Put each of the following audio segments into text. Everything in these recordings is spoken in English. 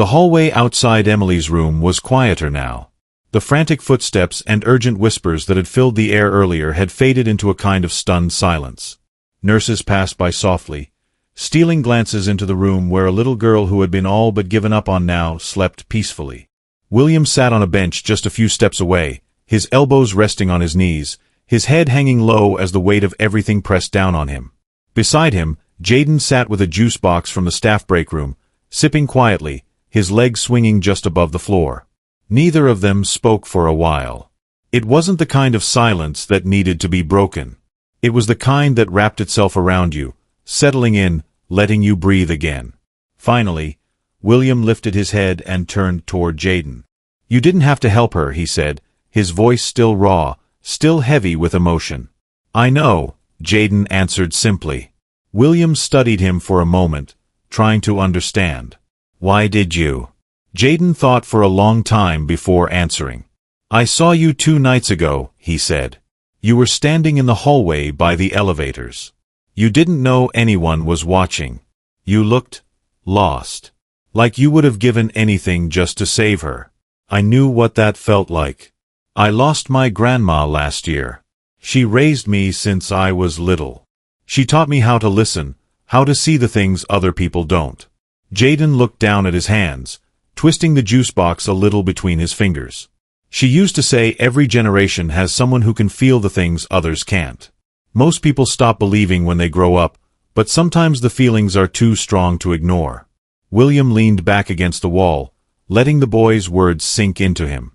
The hallway outside Emily's room was quieter now. The frantic footsteps and urgent whispers that had filled the air earlier had faded into a kind of stunned silence. Nurses passed by softly, stealing glances into the room where a little girl who had been all but given up on now slept peacefully. William sat on a bench just a few steps away, his elbows resting on his knees, his head hanging low as the weight of everything pressed down on him. Beside him, Jaden sat with a juice box from the staff break room, sipping quietly, his legs swinging just above the floor. Neither of them spoke for a while. It wasn't the kind of silence that needed to be broken. It was the kind that wrapped itself around you, settling in, letting you breathe again. Finally, William lifted his head and turned toward Jaden. "You didn't have to help her," he said, his voice still raw, still heavy with emotion. "I know," Jaden answered simply. William studied him for a moment, trying to understand. "Why did you?" Jaden thought for a long time before answering. "I saw you 2 nights ago," he said. "You were standing in the hallway by the elevators. You didn't know anyone was watching. You looked lost. Like you would have given anything just to save her. I knew what that felt like. I lost my grandma last year. She raised me since I was little. She taught me how to listen, how to see the things other people don't." Jaden looked down at his hands, twisting the juice box a little between his fingers. "She used to say every generation has someone who can feel the things others can't. Most people stop believing when they grow up, but sometimes the feelings are too strong to ignore." William leaned back against the wall, letting the boy's words sink into him.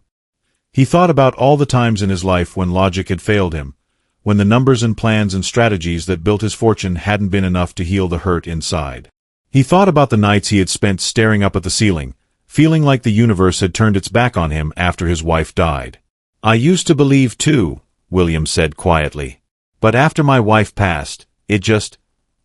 He thought about all the times in his life when logic had failed him, when the numbers and plans and strategies that built his fortune hadn't been enough to heal the hurt inside. He thought about the nights he had spent staring up at the ceiling, feeling like the universe had turned its back on him after his wife died. "I used to believe too," William said quietly. "But after my wife passed, it just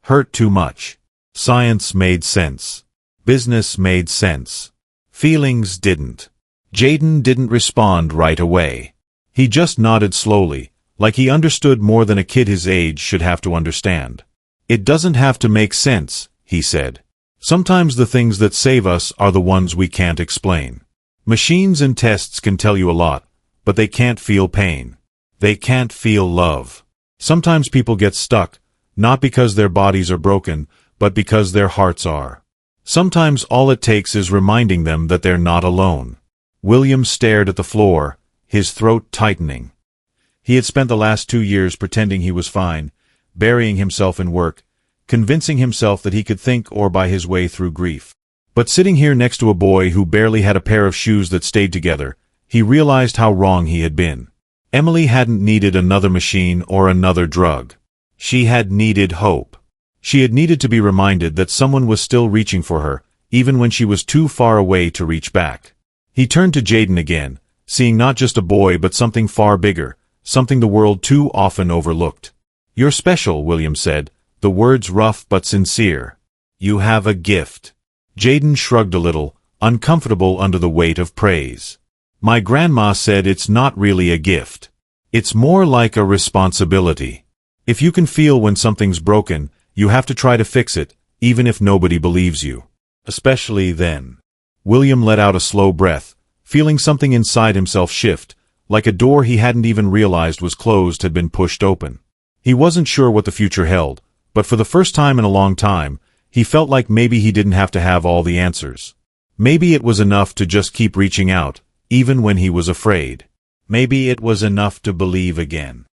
hurt too much. Science made sense. Business made sense. Feelings didn't." Jaden didn't respond right away. He just nodded slowly, like he understood more than a kid his age should have to understand. "It doesn't have to make sense," he said. "Sometimes the things that save us are the ones we can't explain. Machines and tests can tell you a lot, but they can't feel pain. They can't feel love. Sometimes people get stuck, not because their bodies are broken, but because their hearts are. Sometimes all it takes is reminding them that they're not alone." William stared at the floor, his throat tightening. He had spent the last 2 years pretending he was fine, burying himself in work, convincing himself that he could think or buy his way through grief. But sitting here next to a boy who barely had a pair of shoes that stayed together, he realized how wrong he had been. Emily hadn't needed another machine or another drug. She had needed hope. She had needed to be reminded that someone was still reaching for her, even when she was too far away to reach back. He turned to Jaden again, seeing not just a boy but something far bigger, something the world too often overlooked. "You're special," William said, the words rough but sincere. "You have a gift." Jaden shrugged a little, uncomfortable under the weight of praise. "My grandma said it's not really a gift. It's more like a responsibility. If you can feel when something's broken, you have to try to fix it, even if nobody believes you. Especially then." William let out a slow breath, feeling something inside himself shift, like a door he hadn't even realized was closed had been pushed open. He wasn't sure what the future held, but for the first time in a long time, he felt like maybe he didn't have to have all the answers. Maybe it was enough to just keep reaching out, even when he was afraid. Maybe it was enough to believe again.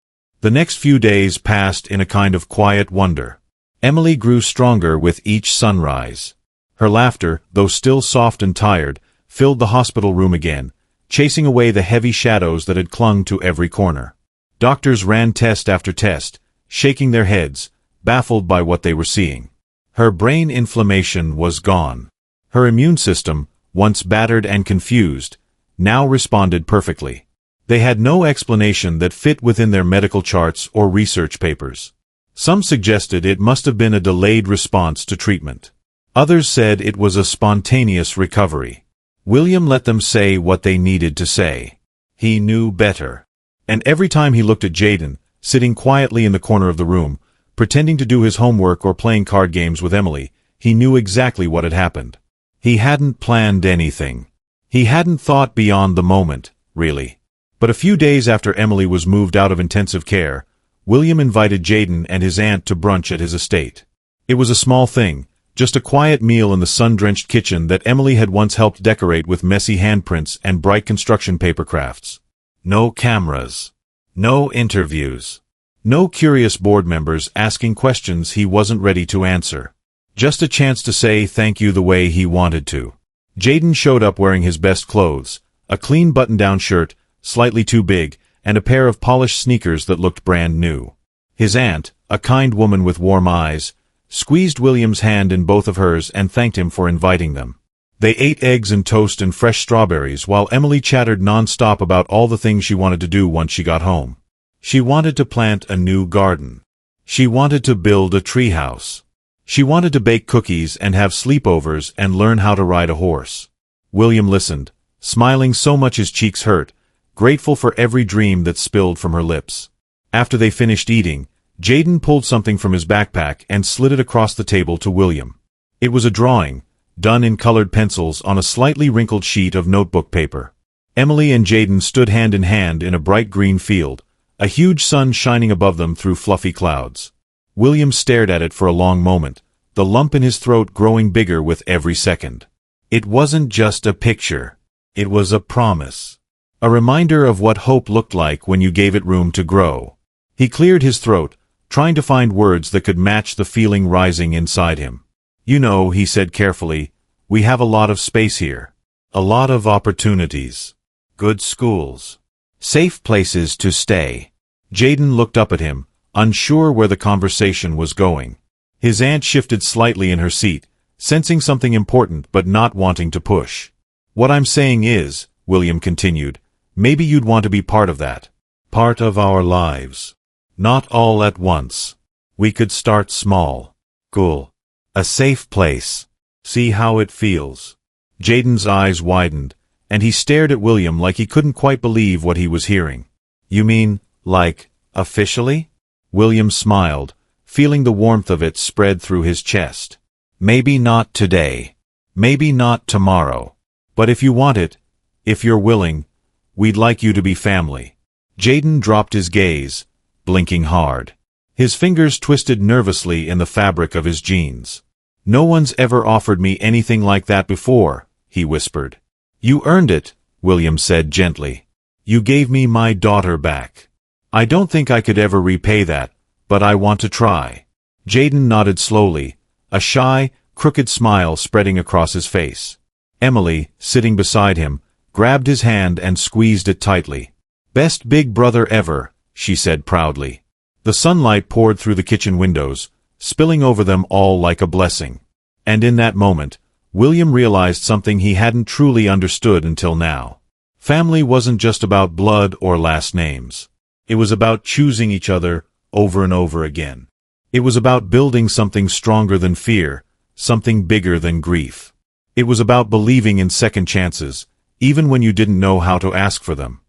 The next few days passed in a kind of quiet wonder. Emily grew stronger with each sunrise. Her laughter, though still soft and tired, filled the hospital room again, chasing away the heavy shadows that had clung to every corner. Doctors ran test after test, shaking their heads, baffled by what they were seeing. Her brain inflammation was gone. Her immune system, once battered and confused, now responded perfectly. They had no explanation that fit within their medical charts or research papers. Some suggested it must have been a delayed response to treatment. Others said it was a spontaneous recovery. William let them say what they needed to say. He knew better. And every time he looked at Jaden, sitting quietly in the corner of the room, pretending to do his homework or playing card games with Emily, he knew exactly what had happened. He hadn't planned anything. He hadn't thought beyond the moment, really. But a few days after Emily was moved out of intensive care, William invited Jaden and his aunt to brunch at his estate. It was a small thing, just a quiet meal in the sun-drenched kitchen that Emily had once helped decorate with messy handprints and bright construction paper crafts. No cameras. No interviews. No curious board members asking questions he wasn't ready to answer. Just a chance to say thank you the way he wanted to. Jaden showed up wearing his best clothes, a clean button-down shirt, slightly too big, and a pair of polished sneakers that looked brand new. His aunt, a kind woman with warm eyes, squeezed William's hand in both of hers and thanked him for inviting them. They ate eggs and toast and fresh strawberries while Emily chattered non-stop about all the things she wanted to do once she got home. She wanted to plant a new garden. She wanted to build a treehouse. She wanted to bake cookies and have sleepovers and learn how to ride a horse. William listened, smiling so much his cheeks hurt, grateful for every dream that spilled from her lips. After they finished eating, Jaden pulled something from his backpack and slid it across the table to William. It was a drawing, done in colored pencils on a slightly wrinkled sheet of notebook paper. Emily and Jaden stood hand in hand in a bright green field, a huge sun shining above them through fluffy clouds. William stared at it for a long moment, the lump in his throat growing bigger with every second. It wasn't just a picture. It was a promise. A reminder of what hope looked like when you gave it room to grow. He cleared his throat, trying to find words that could match the feeling rising inside him. You know, he said carefully, we have a lot of space here. A lot of opportunities. Good schools. Safe places to stay. Jaden looked up at him, unsure where the conversation was going. His aunt shifted slightly in her seat, sensing something important but not wanting to push. What I'm saying is, William continued, maybe you'd want to be part of that. Part of our lives. Not all at once. We could start small. Cool. A safe place. See how it feels. Jaden's eyes widened, and he stared at William like he couldn't quite believe what he was hearing. You mean, like, officially? William smiled, feeling the warmth of it spread through his chest. Maybe not today. Maybe not tomorrow. But if you want it, if you're willing, we'd like you to be family. Jaden dropped his gaze, blinking hard. His fingers twisted nervously in the fabric of his jeans. No one's ever offered me anything like that before, he whispered. You earned it, William said gently. You gave me my daughter back. I don't think I could ever repay that, but I want to try. Jaden nodded slowly, a shy, crooked smile spreading across his face. Emily, sitting beside him, grabbed his hand and squeezed it tightly. Best big brother ever, she said proudly. The sunlight poured through the kitchen windows, spilling over them all like a blessing. And in that moment, William realized something he hadn't truly understood until now. Family wasn't just about blood or last names. It was about choosing each other over and over again. It was about building something stronger than fear, something bigger than grief. It was about believing in second chances, even when you didn't know how to ask for them.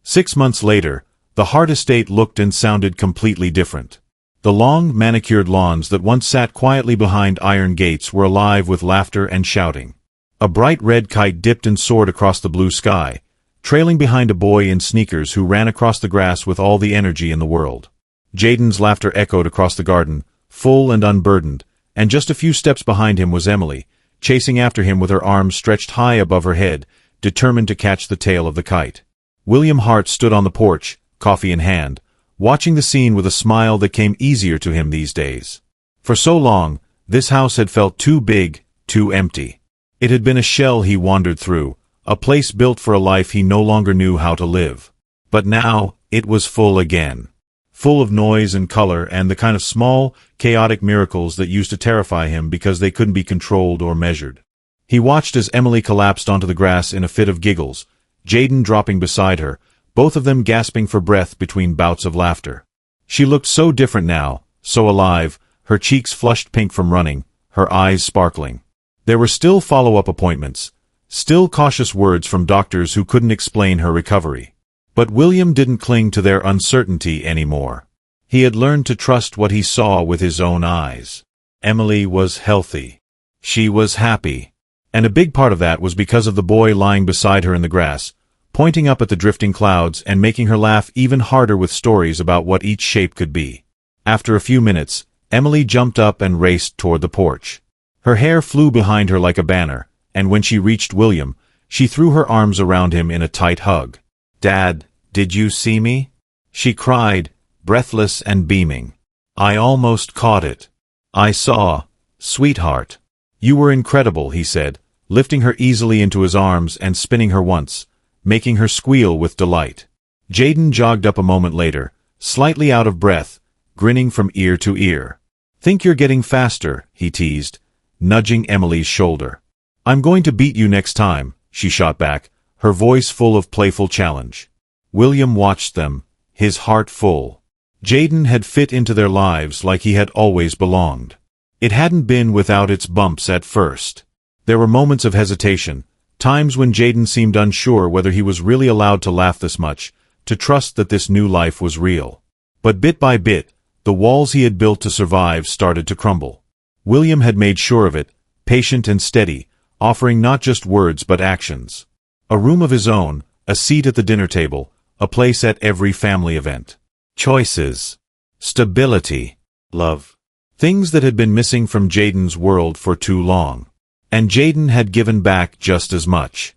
6 months later, the Hart estate looked and sounded completely different. The long, manicured lawns that once sat quietly behind iron gates were alive with laughter and shouting. A bright red kite dipped and soared across the blue sky, trailing behind a boy in sneakers who ran across the grass with all the energy in the world. Jaden's laughter echoed across the garden, full and unburdened, and just a few steps behind him was Emily, chasing after him with her arms stretched high above her head, determined to catch the tail of the kite. William Hart stood on the porch, coffee in hand, watching the scene with a smile that came easier to him these days. For so long, this house had felt too big, too empty. It had been a shell he wandered through, a place built for a life he no longer knew how to live. But now, it was full again. Full of noise and color and the kind of small, chaotic miracles that used to terrify him because they couldn't be controlled or measured. He watched as Emily collapsed onto the grass in a fit of giggles, Jaden dropping beside her, both of them gasping for breath between bouts of laughter. She looked so different now, so alive, her cheeks flushed pink from running, her eyes sparkling. There were still follow-up appointments, still cautious words from doctors who couldn't explain her recovery. But William didn't cling to their uncertainty anymore. He had learned to trust what he saw with his own eyes. Emily was healthy. She was happy. And a big part of that was because of the boy lying beside her in the grass, pointing up at the drifting clouds and making her laugh even harder with stories about what each shape could be. After a few minutes, Emily jumped up and raced toward the porch. Her hair flew behind her like a banner, and when she reached William, she threw her arms around him in a tight hug. "Dad, did you see me?" she cried, breathless and beaming. "I almost caught it. I saw, sweetheart." "You were incredible," he said, lifting her easily into his arms and spinning her once, making her squeal with delight. Jaden jogged up a moment later, slightly out of breath, grinning from ear to ear. "Think you're getting faster," he teased, nudging Emily's shoulder. "I'm going to beat you next time," she shot back, her voice full of playful challenge. William watched them, his heart full. Jaden had fit into their lives like he had always belonged. It hadn't been without its bumps at first. There were moments of hesitation, times when Jaden seemed unsure whether he was really allowed to laugh this much, to trust that this new life was real. But bit by bit, the walls he had built to survive started to crumble. William had made sure of it, patient and steady, offering not just words but actions. A room of his own, a seat at the dinner table, a place at every family event. Choices. Stability. Love. Things that had been missing from Jaden's world for too long. And Jaden had given back just as much.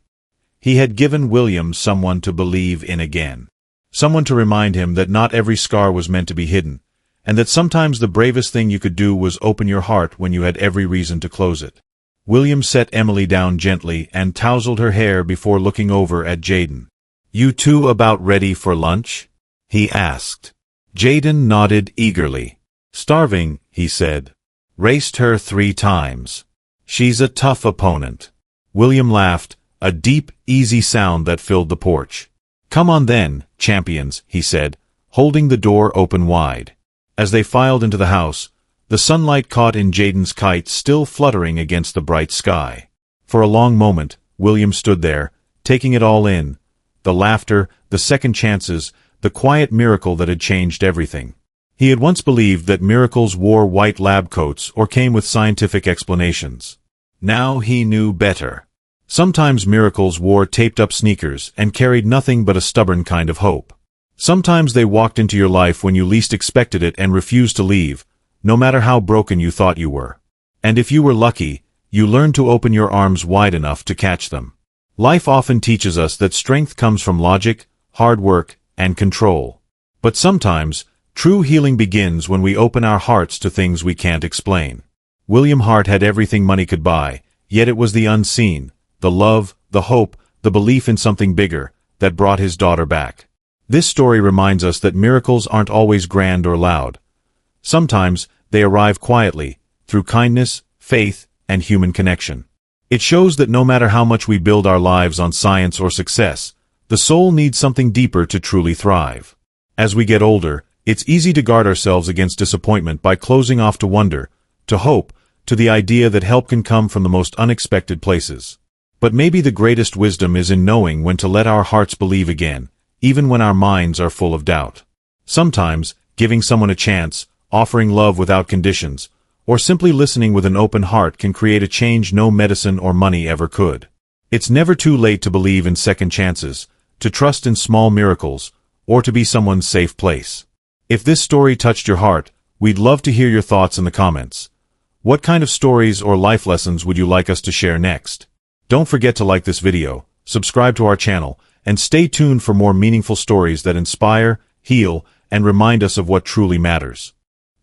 He had given William someone to believe in again. Someone to remind him that not every scar was meant to be hidden, and that sometimes the bravest thing you could do was open your heart when you had every reason to close it. William set Emily down gently and tousled her hair before looking over at Jaden. "You two about ready for lunch?" he asked. Jaden nodded eagerly. "Starving," he said. "Raced her 3 times. She's a tough opponent." William laughed, a deep, easy sound that filled the porch. "Come on then, champions," he said, holding the door open wide. As they filed into the house, the sunlight caught in Jaden's kite still fluttering against the bright sky. For a long moment, William stood there, taking it all in, the laughter, the second chances, the quiet miracle that had changed everything. He had once believed that miracles wore white lab coats or came with scientific explanations. Now he knew better. Sometimes miracles wore taped-up sneakers and carried nothing but a stubborn kind of hope. Sometimes they walked into your life when you least expected it and refused to leave, no matter how broken you thought you were. And if you were lucky, you learned to open your arms wide enough to catch them. Life often teaches us that strength comes from logic, hard work, and control. But sometimes, true healing begins when we open our hearts to things we can't explain. William Hart had everything money could buy, yet it was the unseen, the love, the hope, the belief in something bigger, that brought his daughter back. This story reminds us that miracles aren't always grand or loud. Sometimes, they arrive quietly, through kindness, faith, and human connection. It shows that no matter how much we build our lives on science or success, the soul needs something deeper to truly thrive. As we get older, it's easy to guard ourselves against disappointment by closing off to wonder, to hope, to the idea that help can come from the most unexpected places. But maybe the greatest wisdom is in knowing when to let our hearts believe again, even when our minds are full of doubt. Sometimes, giving someone a chance, offering love without conditions, or simply listening with an open heart can create a change no medicine or money ever could. It's never too late to believe in second chances, to trust in small miracles, or to be someone's safe place. If this story touched your heart, we'd love to hear your thoughts in the comments. What kind of stories or life lessons would you like us to share next? Don't forget to like this video, subscribe to our channel, and stay tuned for more meaningful stories that inspire, heal, and remind us of what truly matters.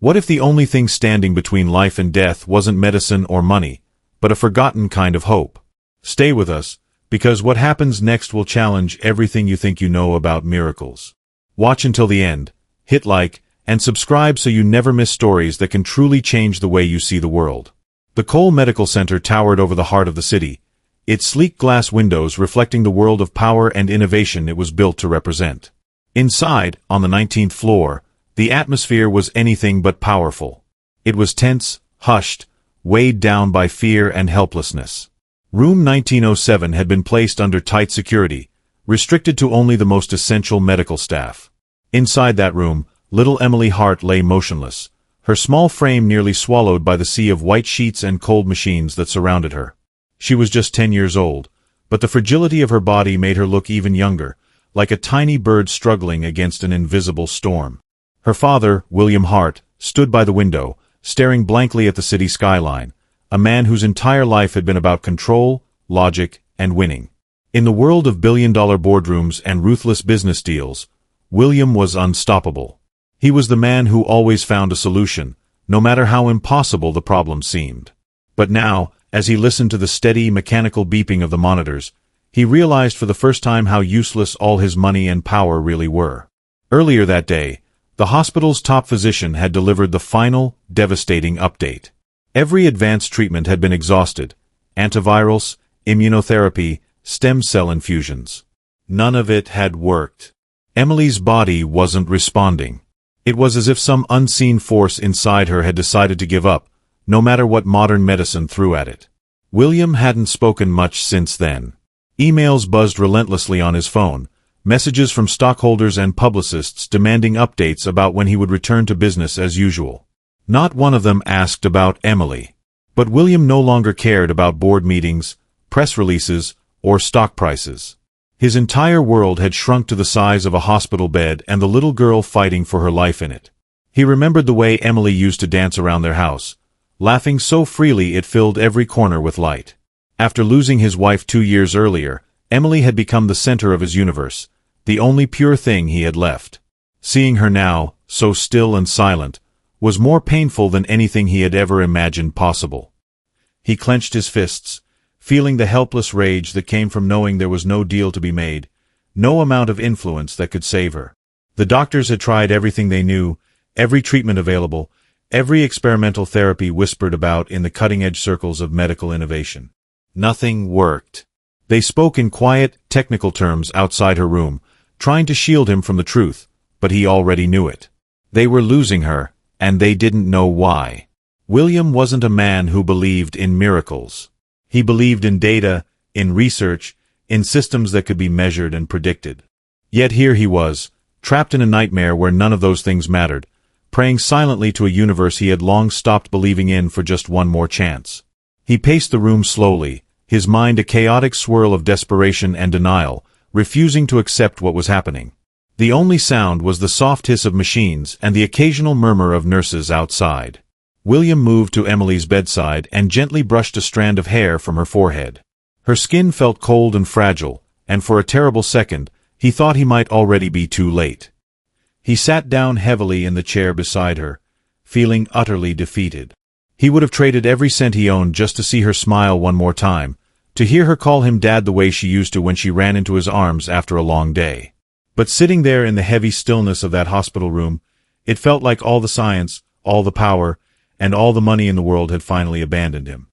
What if the only thing standing between life and death wasn't medicine or money, but a forgotten kind of hope? Stay with us, because what happens next will challenge everything you think you know about miracles. Watch until the end, hit like, and subscribe so you never miss stories that can truly change the way you see the world. The Cole Medical Center towered over the heart of the city, its sleek glass windows reflecting the world of power and innovation it was built to represent. Inside, on the 19th floor, the atmosphere was anything but powerful. It was tense, hushed, weighed down by fear and helplessness. Room 1907 had been placed under tight security, restricted to only the most essential medical staff. Inside that room, little Emily Hart lay motionless, her small frame nearly swallowed by the sea of white sheets and cold machines that surrounded her. She was just 10 years old, but the fragility of her body made her look even younger, like a tiny bird struggling against an invisible storm. Her father, William Hart, stood by the window, staring blankly at the city skyline, a man whose entire life had been about control, logic, and winning. In the world of billion-dollar boardrooms and ruthless business deals, William was unstoppable. He was the man who always found a solution, no matter how impossible the problem seemed. But now, as he listened to the steady, mechanical beeping of the monitors, he realized for the first time how useless all his money and power really were. Earlier that day, the hospital's top physician had delivered the final, devastating update. Every advanced treatment had been exhausted: antivirals, immunotherapy, stem cell infusions. None of it had worked. Emily's body wasn't responding. It was as if some unseen force inside her had decided to give up, no matter what modern medicine threw at it. William hadn't spoken much since then. Emails buzzed relentlessly on his phone, messages from stockholders and publicists demanding updates about when he would return to business as usual. Not one of them asked about Emily. But William no longer cared about board meetings, press releases, or stock prices. His entire world had shrunk to the size of a hospital bed and the little girl fighting for her life in it. He remembered the way Emily used to dance around their house, laughing so freely it filled every corner with light. After losing his wife 2 years earlier, Emily had become the center of his universe, the only pure thing he had left. Seeing her now, so still and silent, was more painful than anything he had ever imagined possible. He clenched his fists, feeling the helpless rage that came from knowing there was no deal to be made, no amount of influence that could save her. The doctors had tried everything they knew, every treatment available, every experimental therapy whispered about in the cutting-edge circles of medical innovation. Nothing worked. They spoke in quiet, technical terms outside her room, trying to shield him from the truth, but he already knew it. They were losing her, and they didn't know why. William wasn't a man who believed in miracles. He believed in data, in research, in systems that could be measured and predicted. Yet here he was, trapped in a nightmare where none of those things mattered, praying silently to a universe he had long stopped believing in for just one more chance. He paced the room slowly, his mind a chaotic swirl of desperation and denial, refusing to accept what was happening. The only sound was the soft hiss of machines and the occasional murmur of nurses outside. William moved to Emily's bedside and gently brushed a strand of hair from her forehead. Her skin felt cold and fragile, and for a terrible second, he thought he might already be too late. He sat down heavily in the chair beside her, feeling utterly defeated. He would have traded every cent he owned just to see her smile one more time, to hear her call him Dad the way she used to when she ran into his arms after a long day. But sitting there in the heavy stillness of that hospital room, it felt like all the science, all the power, and all the money in the world had finally abandoned him.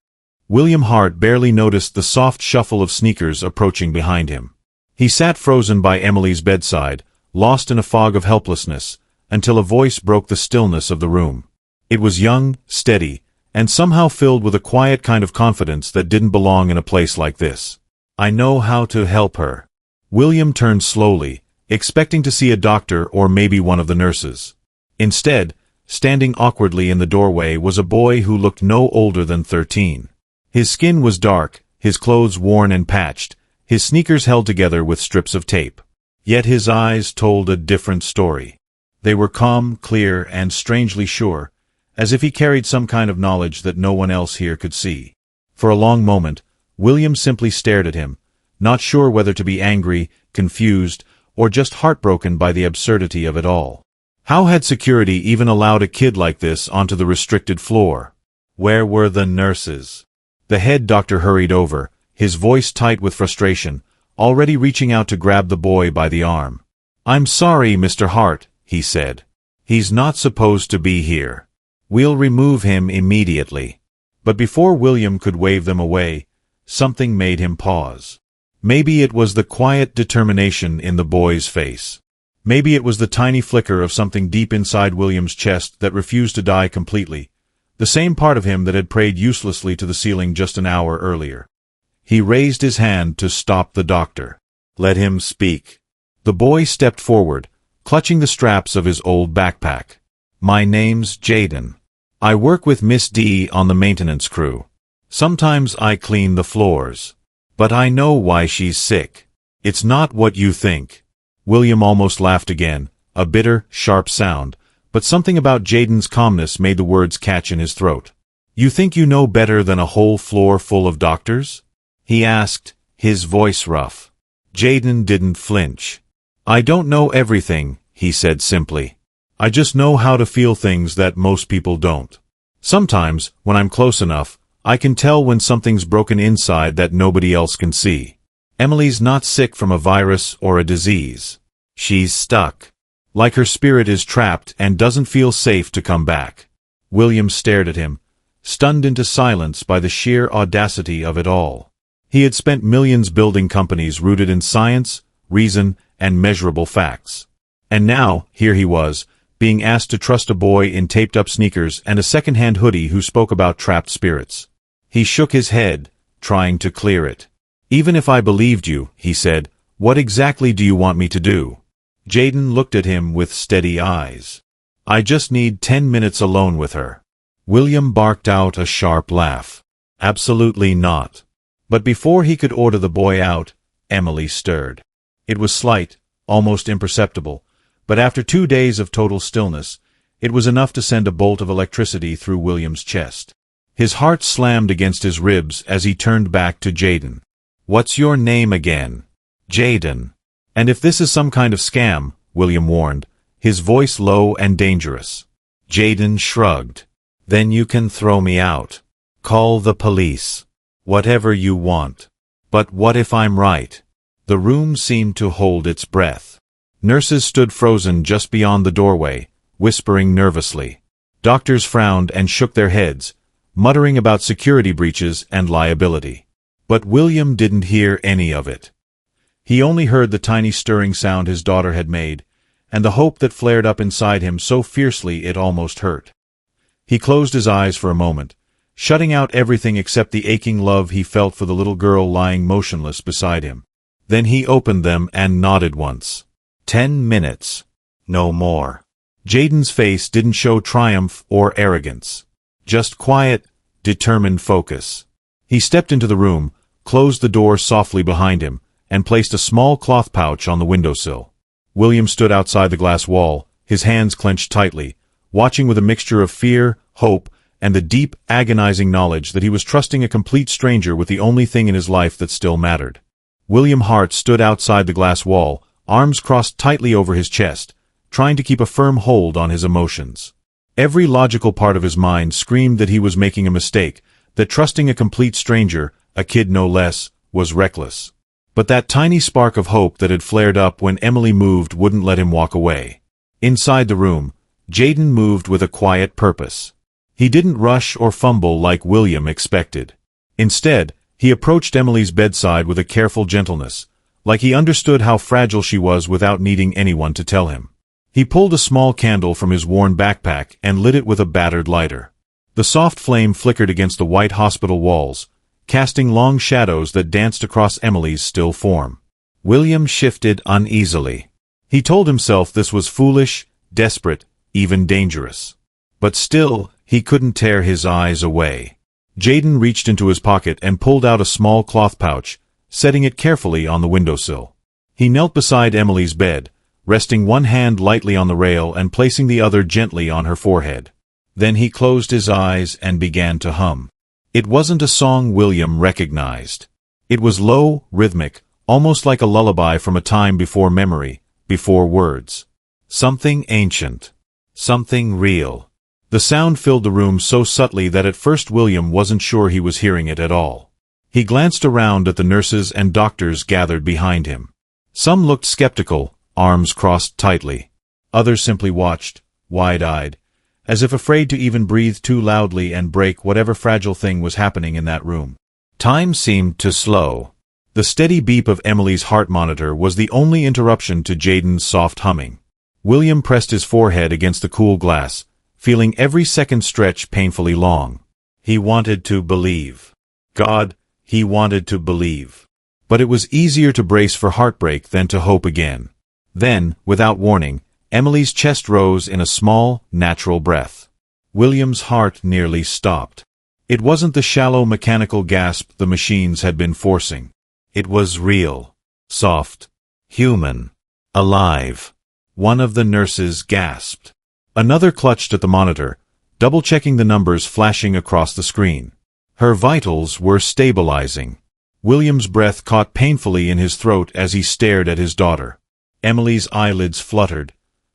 William Hart barely noticed the soft shuffle of sneakers approaching behind him. He sat frozen by Emily's bedside, lost in a fog of helplessness, until a voice broke the stillness of the room. It was young, steady, and somehow filled with a quiet kind of confidence that didn't belong in a place like this. "I know how to help her." William turned slowly, expecting to see a doctor or maybe one of the nurses. Instead, standing awkwardly in the doorway was a boy who looked no older than 13. His skin was dark, his clothes worn and patched, his sneakers held together with strips of tape. Yet his eyes told a different story. They were calm, clear, and strangely sure, as if he carried some kind of knowledge that no one else here could see. For a long moment, William simply stared at him, not sure whether to be angry, confused, or just heartbroken by the absurdity of it all. How had security even allowed a kid like this onto the restricted floor? Where were the nurses? The head doctor hurried over, his voice tight with frustration, already reaching out to grab the boy by the arm. "I'm sorry, Mr. Hart," he said. "He's not supposed to be here. We'll remove him immediately." But before William could wave them away, something made him pause. Maybe it was the quiet determination in the boy's face. Maybe it was the tiny flicker of something deep inside William's chest that refused to die completely, the same part of him that had prayed uselessly to the ceiling just an hour earlier. He raised his hand to stop the doctor. "Let him speak." The boy stepped forward, clutching the straps of his old backpack. "My name's Jaden. I work with Miss D on the maintenance crew." Sometimes I clean the floors. But I know why she's sick. It's not what you think. William almost laughed again, a bitter, sharp sound, but something about Jaden's calmness made the words catch in his throat. You think you know better than a whole floor full of doctors? He asked, his voice rough. Jaden didn't flinch. I don't know everything, he said simply. I just know how to feel things that most people don't. Sometimes, when I'm close enough, I can tell when something's broken inside that nobody else can see. Emily's not sick from a virus or a disease. She's stuck. Like her spirit is trapped and doesn't feel safe to come back. William stared at him, stunned into silence by the sheer audacity of it all. He had spent millions building companies rooted in science, reason, and measurable facts. And now, here he was, being asked to trust a boy in taped-up sneakers and a second-hand hoodie who spoke about trapped spirits. He shook his head, trying to clear it. Even if I believed you, he said, what exactly do you want me to do? Jaden looked at him with steady eyes. I just need 10 minutes alone with her. William barked out a sharp laugh. Absolutely not. But before he could order the boy out, Emily stirred. It was slight, almost imperceptible, but after 2 days of total stillness, it was enough to send a bolt of electricity through William's chest. His heart slammed against his ribs as he turned back to Jaden. What's your name again? Jaden. And if this is some kind of scam, William warned, his voice low and dangerous. Jaden shrugged. Then you can throw me out. Call the police. Whatever you want. But what if I'm right? The room seemed to hold its breath. Nurses stood frozen just beyond the doorway, whispering nervously. Doctors frowned and shook their heads, muttering about security breaches and liability. But William didn't hear any of it. He only heard the tiny stirring sound his daughter had made, and the hope that flared up inside him so fiercely it almost hurt. He closed his eyes for a moment, shutting out everything except the aching love he felt for the little girl lying motionless beside him. Then he opened them and nodded once. 10 minutes. No more. Jaden's face didn't show triumph or arrogance. Just quiet, determined focus. He stepped into the room, closed the door softly behind him, and placed a small cloth pouch on the windowsill. William stood outside the glass wall, his hands clenched tightly, watching with a mixture of fear, hope, and the deep, agonizing knowledge that he was trusting a complete stranger with the only thing in his life that still mattered. William Hart stood outside the glass wall, arms crossed tightly over his chest, trying to keep a firm hold on his emotions. Every logical part of his mind screamed that he was making a mistake, that trusting a complete stranger, a kid no less, was reckless. But that tiny spark of hope that had flared up when Emily moved wouldn't let him walk away. Inside the room, Jaden moved with a quiet purpose. He didn't rush or fumble like William expected. Instead, he approached Emily's bedside with a careful gentleness, like he understood how fragile she was without needing anyone to tell him. He pulled a small candle from his worn backpack and lit it with a battered lighter. The soft flame flickered against the white hospital walls, casting long shadows that danced across Emily's still form. William shifted uneasily. He told himself this was foolish, desperate, even dangerous. But still, he couldn't tear his eyes away. Jaden reached into his pocket and pulled out a small cloth pouch, setting it carefully on the windowsill. He knelt beside Emily's bed, resting one hand lightly on the rail and placing the other gently on her forehead. Then he closed his eyes and began to hum. It wasn't a song William recognized. It was low, rhythmic, almost like a lullaby from a time before memory, before words. Something ancient. Something real. The sound filled the room so subtly that at first William wasn't sure he was hearing it at all. He glanced around at the nurses and doctors gathered behind him. Some looked skeptical, arms crossed tightly. Others simply watched, wide-eyed, as if afraid to even breathe too loudly and break whatever fragile thing was happening in that room. Time seemed to slow. The steady beep of Emily's heart monitor was the only interruption to Jaden's soft humming. William pressed his forehead against the cool glass, feeling every second stretch painfully long. He wanted to believe. God, he wanted to believe. But it was easier to brace for heartbreak than to hope again. Then, without warning, Emily's chest rose in a small, natural breath. William's heart nearly stopped. It wasn't the shallow mechanical gasp the machines had been forcing. It was real, soft, human, alive. One of the nurses gasped. Another clutched at the monitor, double-checking the numbers flashing across the screen. Her vitals were stabilizing. William's breath caught painfully in his throat as he stared at his daughter. Emily's eyelids fluttered,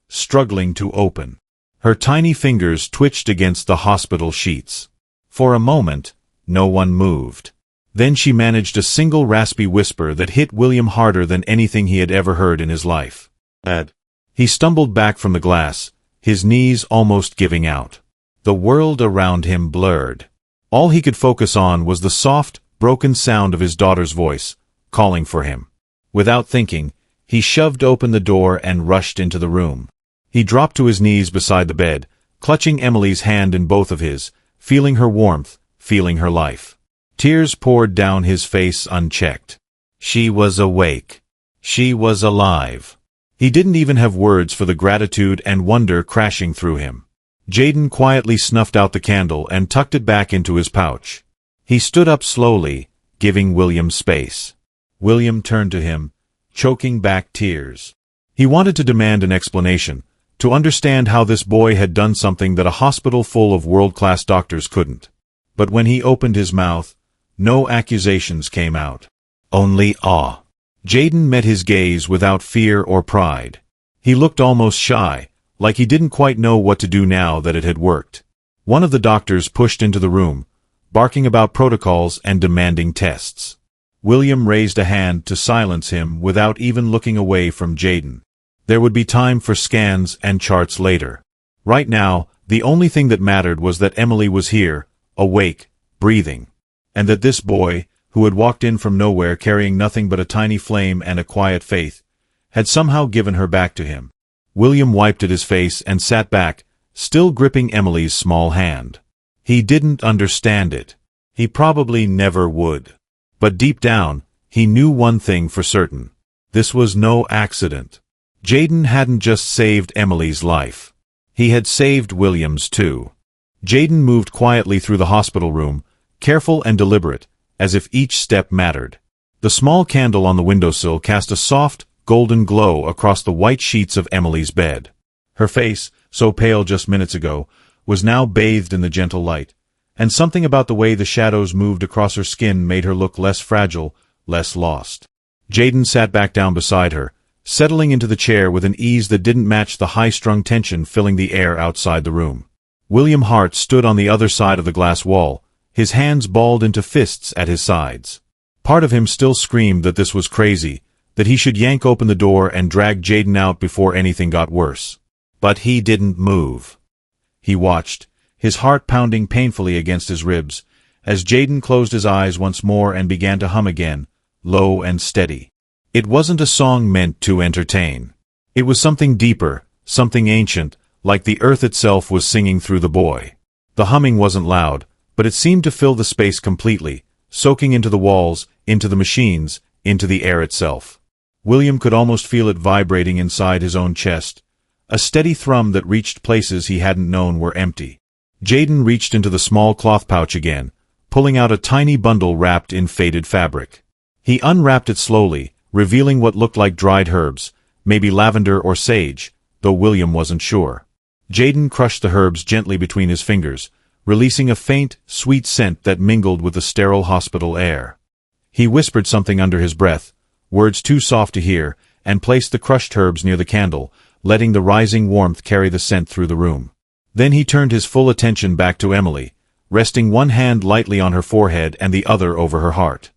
struggling to open. Her tiny fingers twitched against the hospital sheets. For a moment, no one moved. Then she managed a single raspy whisper that hit William harder than anything he had ever heard in his life. "Dad." He stumbled back from the glass, his knees almost giving out. The world around him blurred. All he could focus on was the soft, broken sound of his daughter's voice, calling for him. Without thinking, he shoved open the door and rushed into the room. He dropped to his knees beside the bed, clutching Emily's hand in both of his, feeling her warmth, feeling her life. Tears poured down his face unchecked. She was awake. She was alive. He didn't even have words for the gratitude and wonder crashing through him. Jaden quietly snuffed out the candle and tucked it back into his pouch. He stood up slowly, giving William space. William turned to him, choking back tears. He wanted to demand an explanation, to understand how this boy had done something that a hospital full of world-class doctors couldn't. But when he opened his mouth, no accusations came out. Only awe. Jaden met his gaze without fear or pride. He looked almost shy, like he didn't quite know what to do now that it had worked. One of the doctors pushed into the room, barking about protocols and demanding tests. William raised a hand to silence him without even looking away from Jaden. There would be time for scans and charts later. Right now, the only thing that mattered was that Emily was here, awake, breathing. And that this boy, who had walked in from nowhere carrying nothing but a tiny flame and a quiet faith, had somehow given her back to him. William wiped at his face and sat back, still gripping Emily's small hand. He didn't understand it. He probably never would. But deep down, he knew one thing for certain. This was no accident. Jaden hadn't just saved Emily's life. He had saved William's too. Jaden moved quietly through the hospital room, careful and deliberate, as if each step mattered. The small candle on the windowsill cast a soft, golden glow across the white sheets of Emily's bed. Her face, so pale just minutes ago, was now bathed in the gentle light, and something about the way the shadows moved across her skin made her look less fragile, less lost. Jaden sat back down beside her, settling into the chair with an ease that didn't match the high-strung tension filling the air outside the room. William Hart stood on the other side of the glass wall, his hands balled into fists at his sides. Part of him still screamed that this was crazy, that he should yank open the door and drag Jaden out before anything got worse. But he didn't move. He watched, his heart pounding painfully against his ribs, as Jaden closed his eyes once more and began to hum again, low and steady. It wasn't a song meant to entertain. It was something deeper, something ancient, like the earth itself was singing through the boy. The humming wasn't loud, but it seemed to fill the space completely, soaking into the walls, into the machines, into the air itself. William could almost feel it vibrating inside his own chest, a steady thrum that reached places he hadn't known were empty. Jaden reached into the small cloth pouch again, pulling out a tiny bundle wrapped in faded fabric. He unwrapped it slowly, revealing what looked like dried herbs, maybe lavender or sage, though William wasn't sure. Jaden crushed the herbs gently between his fingers, releasing a faint, sweet scent that mingled with the sterile hospital air. He whispered something under his breath, words too soft to hear, and placed the crushed herbs near the candle, letting the rising warmth carry the scent through the room. Then he turned his full attention back to Emily, resting one hand lightly on her forehead and the other over her heart.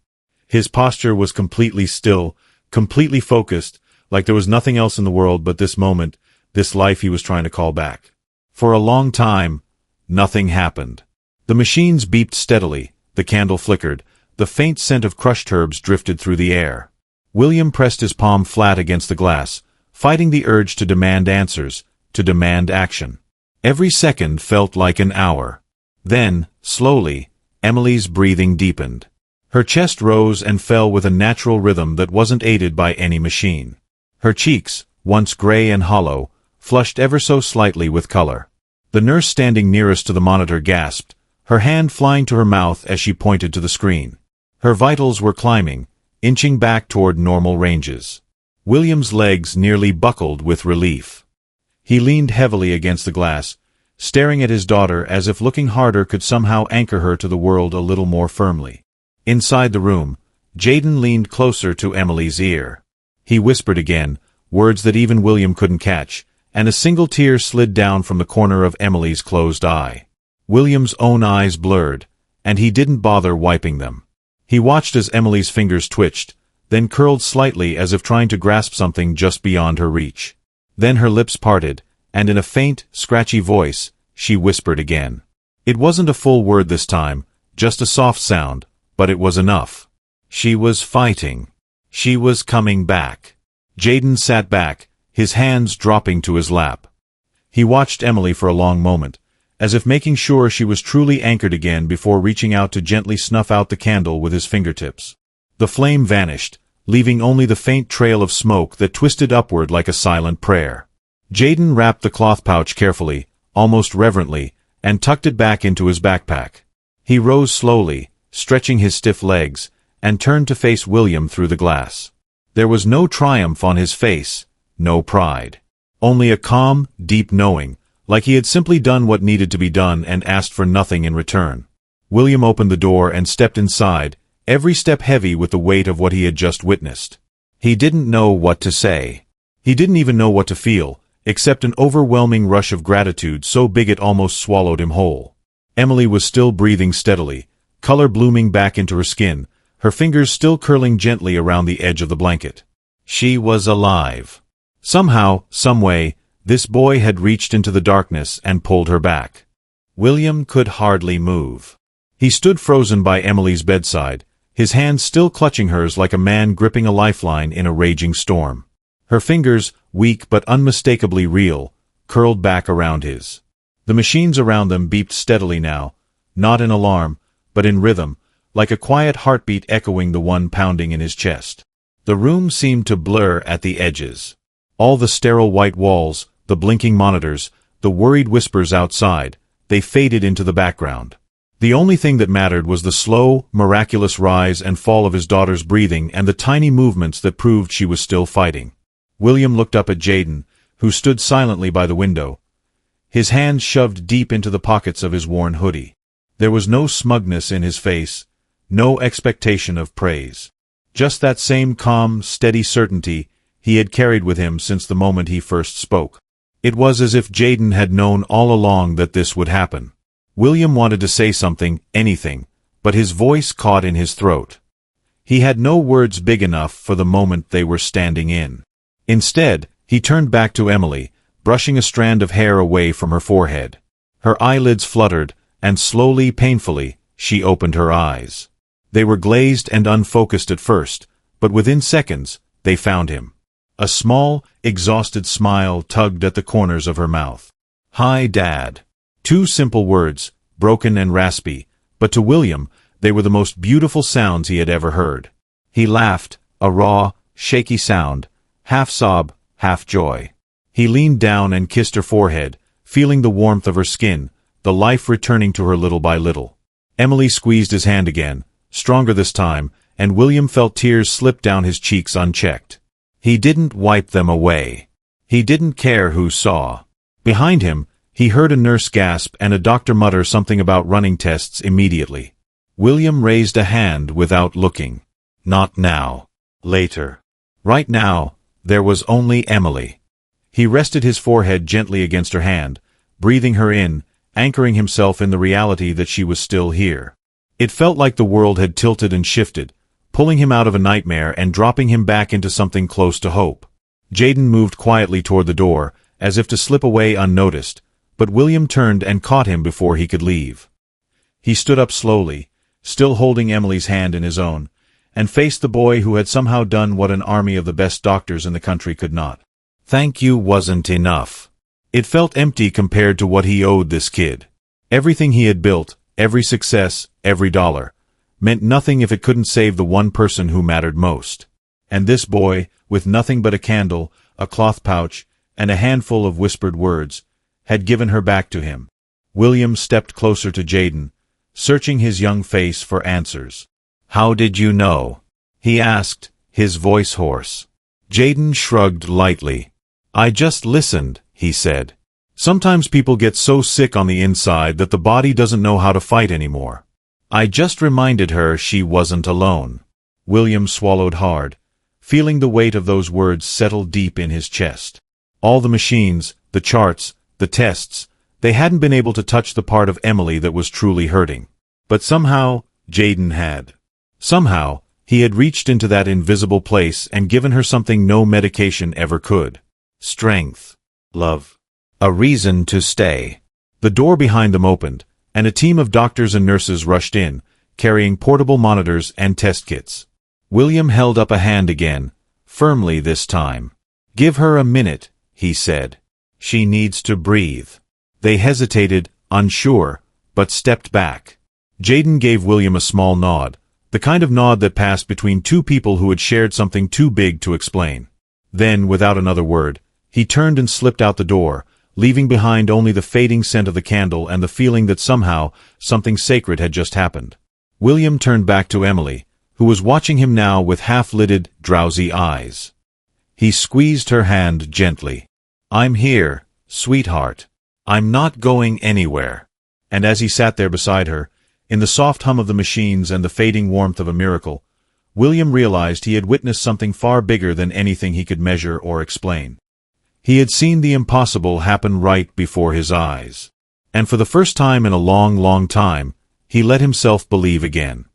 His posture was completely still, completely focused, like there was nothing else in the world but this moment, this life he was trying to call back. For a long time, nothing happened. The machines beeped steadily, the candle flickered, the faint scent of crushed herbs drifted through the air. William pressed his palm flat against the glass, fighting the urge to demand answers, to demand action. Every second felt like an hour. Then, slowly, Emily's breathing deepened. Her chest rose and fell with a natural rhythm that wasn't aided by any machine. Her cheeks, once gray and hollow, flushed ever so slightly with color. The nurse standing nearest to the monitor gasped, her hand flying to her mouth as she pointed to the screen. Her vitals were climbing, inching back toward normal ranges. William's legs nearly buckled with relief. He leaned heavily against the glass, staring at his daughter as if looking harder could somehow anchor her to the world a little more firmly. Inside the room, Jaden leaned closer to Emily's ear. He whispered again, words that even William couldn't catch, and a single tear slid down from the corner of Emily's closed eye. William's own eyes blurred, and he didn't bother wiping them. He watched as Emily's fingers twitched, then curled slightly as if trying to grasp something just beyond her reach. Then her lips parted, and in a faint, scratchy voice, she whispered again. It wasn't a full word this time, just a soft sound, but it was enough. She was fighting. She was coming back. Jaden sat back, his hands dropping to his lap. He watched Emily for a long moment, as if making sure she was truly anchored again before reaching out to gently snuff out the candle with his fingertips. The flame vanished, leaving only the faint trail of smoke that twisted upward like a silent prayer. Jaden wrapped the cloth pouch carefully, almost reverently, and tucked it back into his backpack. He rose slowly, stretching his stiff legs, and turned to face William through the glass. There was no triumph on his face, no pride. Only a calm, deep knowing, like he had simply done what needed to be done and asked for nothing in return. William opened the door and stepped inside, every step heavy with the weight of what he had just witnessed. He didn't know what to say. He didn't even know what to feel, except an overwhelming rush of gratitude so big it almost swallowed him whole. Emily was still breathing steadily, color blooming back into her skin, her fingers still curling gently around the edge of the blanket. She was alive. Somehow, someway, this boy had reached into the darkness and pulled her back. William could hardly move. He stood frozen by Emily's bedside, his hands still clutching hers like a man gripping a lifeline in a raging storm. Her fingers, weak but unmistakably real, curled back around his. The machines around them beeped steadily now, not in alarm, but in rhythm, like a quiet heartbeat echoing the one pounding in his chest. The room seemed to blur at the edges. All the sterile white walls, the blinking monitors, the worried whispers outside, they faded into the background. The only thing that mattered was the slow, miraculous rise and fall of his daughter's breathing and the tiny movements that proved she was still fighting. William looked up at Jaden, who stood silently by the window, his hands shoved deep into the pockets of his worn hoodie. There was no smugness in his face, no expectation of praise. Just that same calm, steady certainty he had carried with him since the moment he first spoke. It was as if Jaden had known all along that this would happen. William wanted to say something, anything, but his voice caught in his throat. He had no words big enough for the moment they were standing in. Instead, he turned back to Emily, brushing a strand of hair away from her forehead. Her eyelids fluttered, and slowly, painfully, she opened her eyes. They were glazed and unfocused at first, but within seconds, they found him. A small, exhausted smile tugged at the corners of her mouth. "Hi, Dad." Two simple words, broken and raspy, but to William, they were the most beautiful sounds he had ever heard. He laughed, a raw, shaky sound, half sob, half joy. He leaned down and kissed her forehead, feeling the warmth of her skin, the life returning to her little by little. Emily squeezed his hand again, stronger this time, and William felt tears slip down his cheeks unchecked. He didn't wipe them away. He didn't care who saw. Behind him, he heard a nurse gasp and a doctor mutter something about running tests immediately. William raised a hand without looking. Not now. Later. Right now, there was only Emily. He rested his forehead gently against her hand, breathing her in, anchoring himself in the reality that she was still here. It felt like the world had tilted and shifted, pulling him out of a nightmare and dropping him back into something close to hope. Jaden moved quietly toward the door, as if to slip away unnoticed, but William turned and caught him before he could leave. He stood up slowly, still holding Emily's hand in his own, and faced the boy who had somehow done what an army of the best doctors in the country could not. Thank you wasn't enough. It felt empty compared to what he owed this kid. Everything he had built, every success, every dollar, meant nothing if it couldn't save the one person who mattered most. And this boy, with nothing but a candle, a cloth pouch, and a handful of whispered words, had given her back to him. William stepped closer to Jaden, searching his young face for answers. "How did you know?" he asked, his voice hoarse. Jaden shrugged lightly. "I just listened," he said. "Sometimes people get so sick on the inside that the body doesn't know how to fight anymore." I just reminded her she wasn't alone. William swallowed hard, feeling the weight of those words settle deep in his chest. All the machines, the charts, the tests, they hadn't been able to touch the part of Emily that was truly hurting. But somehow, Jaden had. Somehow, he had reached into that invisible place and given her something no medication ever could. Strength. Love. A reason to stay. The door behind them opened, and a team of doctors and nurses rushed in, carrying portable monitors and test kits. William held up a hand again, firmly this time. "Give her a minute," he said. "She needs to breathe." They hesitated, unsure, but stepped back. Jaden gave William a small nod, the kind of nod that passed between two people who had shared something too big to explain. Then, without another word, he turned and slipped out the door, leaving behind only the fading scent of the candle and the feeling that somehow something sacred had just happened. William turned back to Emily, who was watching him now with half-lidded, drowsy eyes. He squeezed her hand gently. "I'm here, sweetheart. I'm not going anywhere." And as he sat there beside her, in the soft hum of the machines and the fading warmth of a miracle, William realized he had witnessed something far bigger than anything he could measure or explain. He had seen the impossible happen right before his eyes. And for the first time in a long, long time, he let himself believe again.